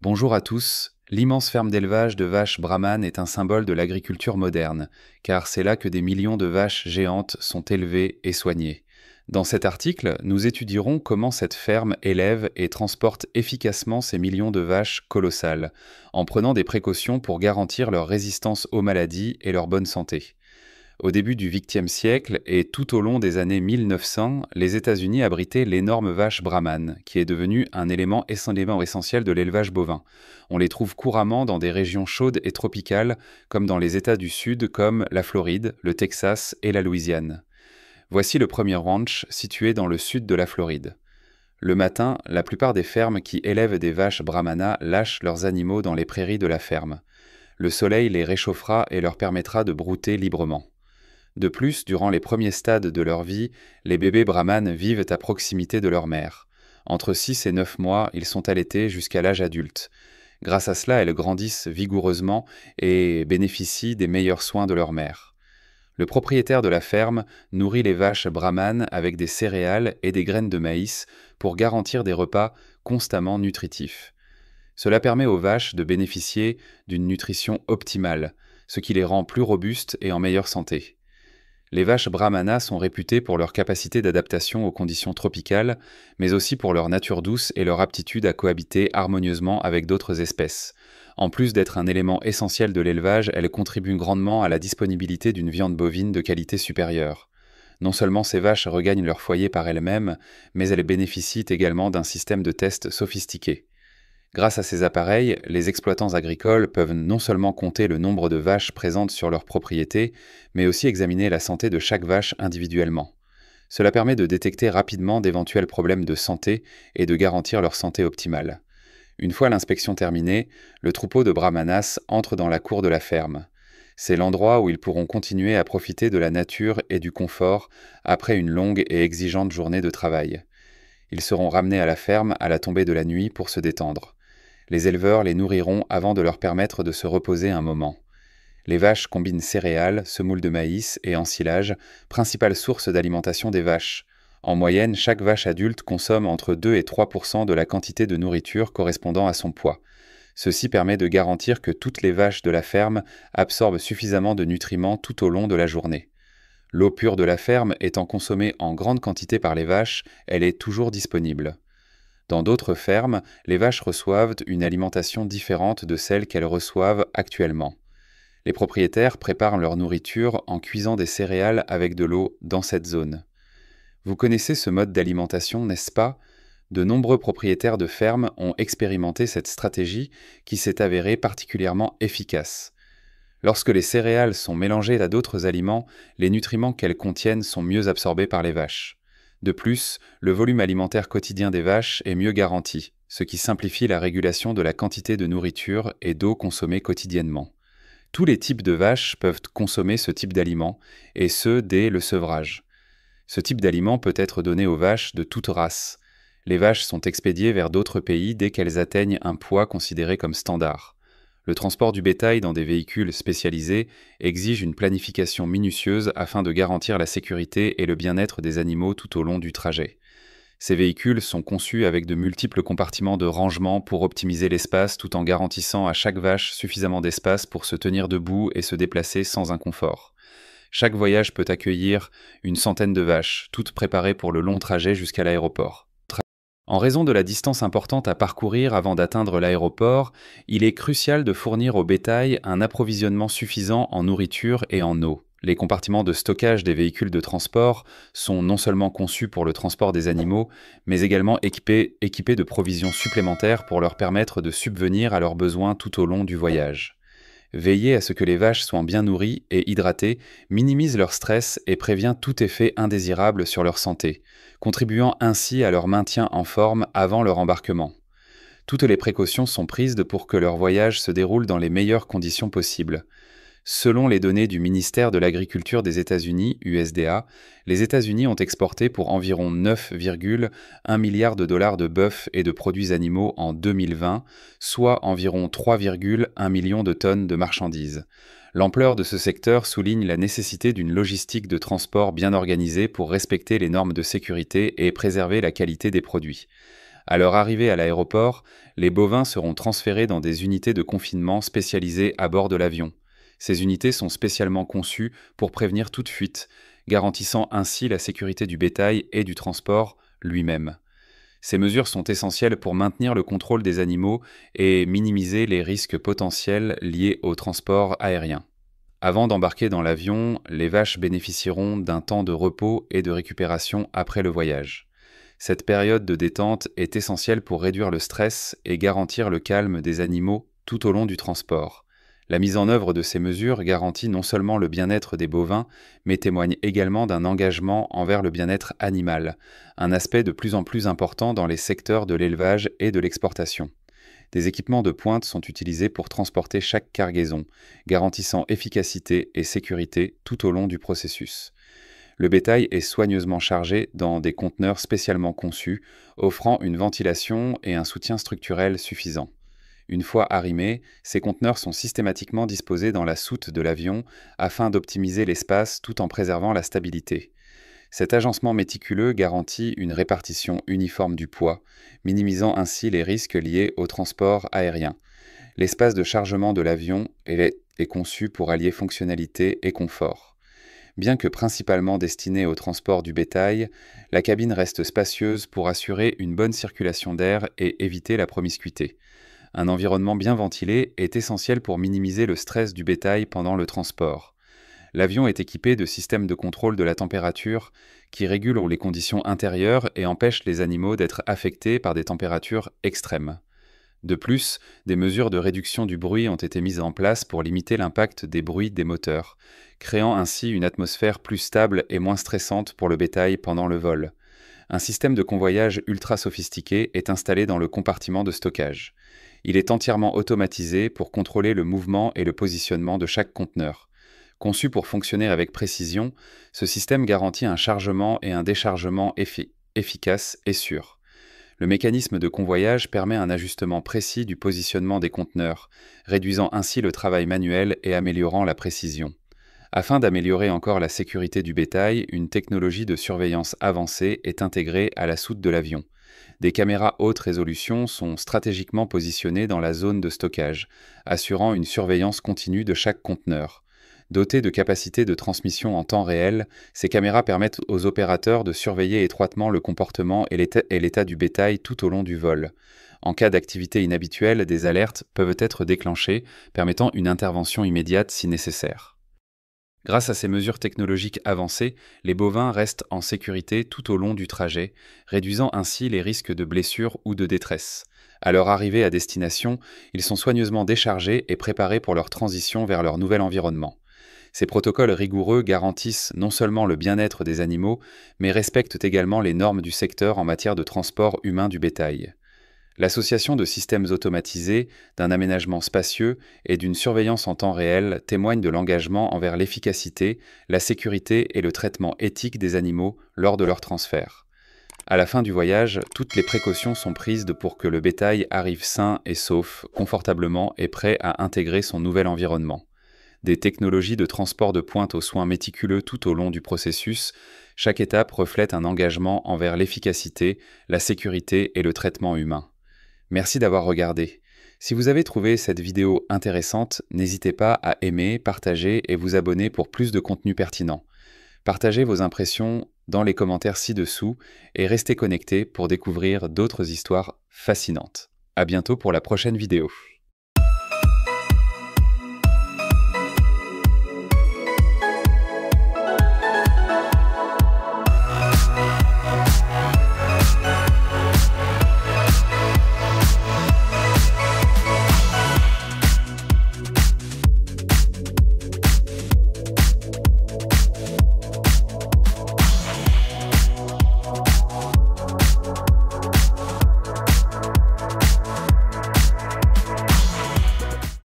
Bonjour à tous. L'immense ferme d'élevage de vaches brahmanes est un symbole de l'agriculture moderne, car c'est là que des millions de vaches géantes sont élevées et soignées. Dans cet article, nous étudierons comment cette ferme élève et transporte efficacement ces millions de vaches colossales, en prenant des précautions pour garantir leur résistance aux maladies et leur bonne santé. Au début du XXe siècle et tout au long des années 1900, les États-Unis abritaient l'énorme vache brahmane, qui est devenue un élément essentiel de l'élevage bovin. On les trouve couramment dans des régions chaudes et tropicales, comme dans les États du Sud comme la Floride, le Texas et la Louisiane. Voici le premier ranch situé dans le sud de la Floride. Le matin, la plupart des fermes qui élèvent des vaches brahmanas lâchent leurs animaux dans les prairies de la ferme. Le soleil les réchauffera et leur permettra de brouter librement. De plus, durant les premiers stades de leur vie, les bébés brahmanes vivent à proximité de leur mère. Entre 6 et 9 mois, ils sont allaités jusqu'à l'âge adulte. Grâce à cela, elles grandissent vigoureusement et bénéficient des meilleurs soins de leur mère. Le propriétaire de la ferme nourrit les vaches brahmanes avec des céréales et des graines de maïs pour garantir des repas constamment nutritifs. Cela permet aux vaches de bénéficier d'une nutrition optimale, ce qui les rend plus robustes et en meilleure santé. Les vaches brahmanas sont réputées pour leur capacité d'adaptation aux conditions tropicales, mais aussi pour leur nature douce et leur aptitude à cohabiter harmonieusement avec d'autres espèces. En plus d'être un élément essentiel de l'élevage, elles contribuent grandement à la disponibilité d'une viande bovine de qualité supérieure. Non seulement ces vaches regagnent leur foyer par elles-mêmes, mais elles bénéficient également d'un système de test sophistiqué. Grâce à ces appareils, les exploitants agricoles peuvent non seulement compter le nombre de vaches présentes sur leur propriété, mais aussi examiner la santé de chaque vache individuellement. Cela permet de détecter rapidement d'éventuels problèmes de santé et de garantir leur santé optimale. Une fois l'inspection terminée, le troupeau de brahmanas entre dans la cour de la ferme. C'est l'endroit où ils pourront continuer à profiter de la nature et du confort après une longue et exigeante journée de travail. Ils seront ramenés à la ferme à la tombée de la nuit pour se détendre. Les éleveurs les nourriront avant de leur permettre de se reposer un moment. Les vaches combinent céréales, semoule de maïs et ensilage, principale source d'alimentation des vaches. En moyenne, chaque vache adulte consomme entre 2 et 3% de la quantité de nourriture correspondant à son poids. Ceci permet de garantir que toutes les vaches de la ferme absorbent suffisamment de nutriments tout au long de la journée. L'eau pure de la ferme étant consommée en grande quantité par les vaches, elle est toujours disponible. Dans d'autres fermes, les vaches reçoivent une alimentation différente de celle qu'elles reçoivent actuellement. Les propriétaires préparent leur nourriture en cuisant des céréales avec de l'eau dans cette zone. Vous connaissez ce mode d'alimentation, n'est-ce pas? De nombreux propriétaires de fermes ont expérimenté cette stratégie qui s'est avérée particulièrement efficace. Lorsque les céréales sont mélangées à d'autres aliments, les nutriments qu'elles contiennent sont mieux absorbés par les vaches. De plus, le volume alimentaire quotidien des vaches est mieux garanti, ce qui simplifie la régulation de la quantité de nourriture et d'eau consommée quotidiennement. Tous les types de vaches peuvent consommer ce type d'aliments, et ce dès le sevrage. Ce type d'aliment peut être donné aux vaches de toute race. Les vaches sont expédiées vers d'autres pays dès qu'elles atteignent un poids considéré comme standard. Le transport du bétail dans des véhicules spécialisés exige une planification minutieuse afin de garantir la sécurité et le bien-être des animaux tout au long du trajet. Ces véhicules sont conçus avec de multiples compartiments de rangement pour optimiser l'espace tout en garantissant à chaque vache suffisamment d'espace pour se tenir debout et se déplacer sans inconfort. Chaque voyage peut accueillir une centaine de vaches, toutes préparées pour le long trajet jusqu'à l'aéroport. En raison de la distance importante à parcourir avant d'atteindre l'aéroport, il est crucial de fournir au bétail un approvisionnement suffisant en nourriture et en eau. Les compartiments de stockage des véhicules de transport sont non seulement conçus pour le transport des animaux, mais également équipés de provisions supplémentaires pour leur permettre de subvenir à leurs besoins tout au long du voyage. Veiller à ce que les vaches soient bien nourries et hydratées minimise leur stress et prévient tout effet indésirable sur leur santé, contribuant ainsi à leur maintien en forme avant leur embarquement. Toutes les précautions sont prises pour que leur voyage se déroule dans les meilleures conditions possibles. Selon les données du ministère de l'Agriculture des États-Unis, USDA, les États-Unis ont exporté pour environ 9,1 milliards de dollars de bœuf et de produits animaux en 2020, soit environ 3,1 millions de tonnes de marchandises. L'ampleur de ce secteur souligne la nécessité d'une logistique de transport bien organisée pour respecter les normes de sécurité et préserver la qualité des produits. À leur arrivée à l'aéroport, les bovins seront transférés dans des unités de confinement spécialisées à bord de l'avion. Ces unités sont spécialement conçues pour prévenir toute fuite, garantissant ainsi la sécurité du bétail et du transport lui-même. Ces mesures sont essentielles pour maintenir le contrôle des animaux et minimiser les risques potentiels liés au transport aérien. Avant d'embarquer dans l'avion, les vaches bénéficieront d'un temps de repos et de récupération après le voyage. Cette période de détente est essentielle pour réduire le stress et garantir le calme des animaux tout au long du transport. La mise en œuvre de ces mesures garantit non seulement le bien-être des bovins, mais témoigne également d'un engagement envers le bien-être animal, un aspect de plus en plus important dans les secteurs de l'élevage et de l'exportation. Des équipements de pointe sont utilisés pour transporter chaque cargaison, garantissant efficacité et sécurité tout au long du processus. Le bétail est soigneusement chargé dans des conteneurs spécialement conçus, offrant une ventilation et un soutien structurel suffisants. Une fois arrimés, ces conteneurs sont systématiquement disposés dans la soute de l'avion afin d'optimiser l'espace tout en préservant la stabilité. Cet agencement méticuleux garantit une répartition uniforme du poids, minimisant ainsi les risques liés au transport aérien. L'espace de chargement de l'avion est conçu pour allier fonctionnalité et confort. Bien que principalement destinée au transport du bétail, la cabine reste spacieuse pour assurer une bonne circulation d'air et éviter la promiscuité. Un environnement bien ventilé est essentiel pour minimiser le stress du bétail pendant le transport. L'avion est équipé de systèmes de contrôle de la température qui régulent les conditions intérieures et empêchent les animaux d'être affectés par des températures extrêmes. De plus, des mesures de réduction du bruit ont été mises en place pour limiter l'impact des bruits des moteurs, créant ainsi une atmosphère plus stable et moins stressante pour le bétail pendant le vol. Un système de convoyage ultra sophistiqué est installé dans le compartiment de stockage. Il est entièrement automatisé pour contrôler le mouvement et le positionnement de chaque conteneur. Conçu pour fonctionner avec précision, ce système garantit un chargement et un déchargement efficaces et sûrs. Le mécanisme de convoyage permet un ajustement précis du positionnement des conteneurs, réduisant ainsi le travail manuel et améliorant la précision. Afin d'améliorer encore la sécurité du bétail, une technologie de surveillance avancée est intégrée à la soute de l'avion. Des caméras haute résolution sont stratégiquement positionnées dans la zone de stockage, assurant une surveillance continue de chaque conteneur. Dotées de capacités de transmission en temps réel, ces caméras permettent aux opérateurs de surveiller étroitement le comportement et l'état du bétail tout au long du vol. En cas d'activité inhabituelle, des alertes peuvent être déclenchées, permettant une intervention immédiate si nécessaire. Grâce à ces mesures technologiques avancées, les bovins restent en sécurité tout au long du trajet, réduisant ainsi les risques de blessures ou de détresse. À leur arrivée à destination, ils sont soigneusement déchargés et préparés pour leur transition vers leur nouvel environnement. Ces protocoles rigoureux garantissent non seulement le bien-être des animaux, mais respectent également les normes du secteur en matière de transport humain du bétail. L'association de systèmes automatisés, d'un aménagement spacieux et d'une surveillance en temps réel témoigne de l'engagement envers l'efficacité, la sécurité et le traitement éthique des animaux lors de leur transfert. À la fin du voyage, toutes les précautions sont prises pour que le bétail arrive sain et sauf, confortablement et prêt à intégrer son nouvel environnement. Des technologies de transport de pointe aux soins méticuleux tout au long du processus, chaque étape reflète un engagement envers l'efficacité, la sécurité et le traitement humain. Merci d'avoir regardé. Si vous avez trouvé cette vidéo intéressante, n'hésitez pas à aimer, partager et vous abonner pour plus de contenu pertinent. Partagez vos impressions dans les commentaires ci-dessous et restez connectés pour découvrir d'autres histoires fascinantes. À bientôt pour la prochaine vidéo.